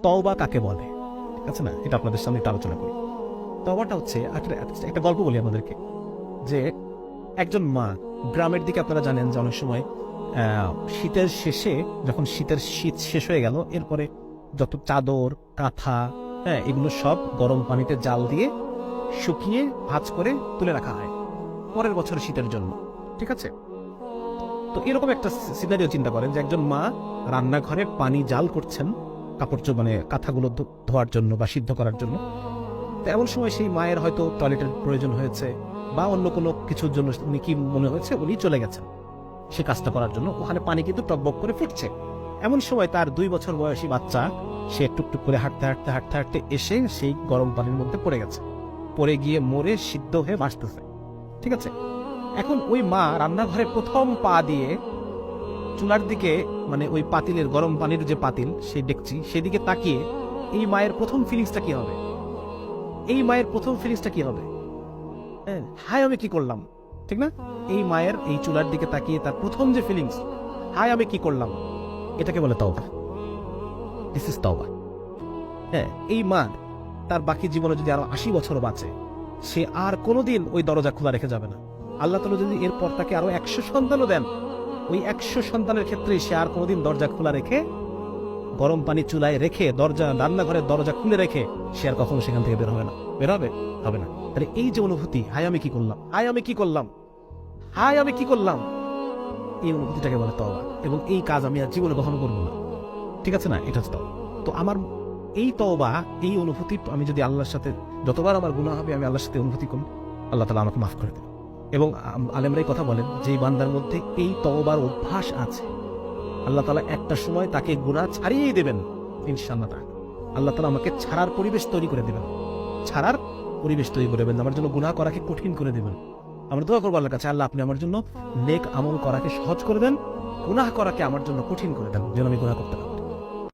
তওবা কাকে বলে, ঠিক আছে না, এটা আপনাদের সামনে একটু আলোচনা করি। তওবাটা হচ্ছে একটা গল্প বলি আপনাদেরকে, যে একজন মা, গ্রামের দিকে আপনারা জানেন যে অনেক সময় শীতের শেষে, যখন শীত শেষ হয়ে গেল, এরপরে যত চাদর কাঁথা, হ্যাঁ, এগুলো সব গরম পানিতে জাল দিয়ে শুকিয়ে ভাঁজ করে তুলে রাখা হয় পরের বছর শীতের জন্য, ঠিক আছে। তো এরকম একটা সিনারিও চিন্তা করেন যে একজন মা রান্নাঘরে পানি জাল করছেন কাপড় মানে কাঁথাগুলো ধোয়ার জন্য বা সিদ্ধ করার জন্য। তো এমন সময় সেই মায়ের হয়তো টয়লেটের প্রয়োজন হয়েছে বা অন্য কোনো কিছুর জন্য উনি কি মনে হয়েছে উনি চলে গেছেন সে কাজটা করার জন্য। ওখানে পানি কিন্তু টকবক করে ফুটছে। এমন সময় তার 2 বছর বয়সী বাচ্চা, সে টুকটুক করে হাঁটতে হাঁটতে হাঁটতে হাঁটতে এসে সেই গরম পানির মধ্যে পড়ে গেছে, পড়ে গিয়ে মরে সিদ্ধ হয়ে ভাসতেছে, ঠিক আছে। এখন ওই মা রান্নাঘরে প্রথম পা দিয়ে চুলার দিকে, মানে ওই পাতিলের গরম পানির যে পাতিল, সেই ডেকচি, সেদিকে তাকিয়ে এই মায়ের প্রথম ফিলিংসটা কি হবে? এই মায়ের প্রথম ফিলিংসটা কি হবে? হায় আমি কি করলাম, ঠিক না? এই মায়ের এই চুলার দিকে তাকিয়ে তার প্রথম যে ফিলিংস, হায় আমি কি করলাম, এটাকে বলে তওবা। দিস ইজ তওবা। হ্যাঁ, এই মা তার বাকি জীবনে যদি আরো 80 বছর বাঁচে, সে আর কোনোদিন ওই দরজা খোলা রেখে যাবে না। আল্লাহ তাআলা যদি এরপর তাকে আরো 100 সন্তানও দেন, ওই 100 সন্তানের ক্ষেত্রে সে আর কোনোদিন দরজা খোলা রেখে, গরম পানি চুলায় রেখে, রান্নাঘরের দরজা খুলে রেখে সে আর কখনো সেখান থেকে বের হবে না। বের হবে? হবে না। তাহলে এই যে অনুভূতি, হায় আমি কি করলাম, হায় আমি কি করলাম, হায় আমি কি করলাম, এই অনুভূতিটাকে বলে তওবা। এবং এই কাজ আমি আর জীবনে কখনো করবো না, ঠিক আছে না? এটা হচ্ছে তওবা। তো আমার এই তওবা, এই অনুভূতি, আমি যদি আল্লাহর সাথে, যতবার আমার গুনাহ হবে আমি আল্লাহর সাথে অনুভূতি করি, আল্লাহ তাআলা আমাকে মাফ করে দেবেন। এবং আলেমরাই কথা বলেন, যে বান্দার মধ্যে এই তওবার অভ্যাস আছে, আল্লাহ তাআলা একটা সময় তাকে গুনাহ ছাড়িয়েই দেবেন ইনশাআল্লাহ। আল্লাহ তাআলা আমাকে ছাড়ার পরিবেশ তৈরি করে দেবেন, ছাড়ার পরিবেশ তৈরি করে দেবেন, আমার জন্য গুনাহ করাকে কঠিন করে দেবেন। আমরা দোয়া করবো আল্লাহর কাছে, আল্লাহ আপনি আমার জন্য নেক আমল করাকে সহজ করে দেন, গুনাহ করাকে আমার জন্য কঠিন করে দেন, যেন আমি গুনাহ করতে পারি।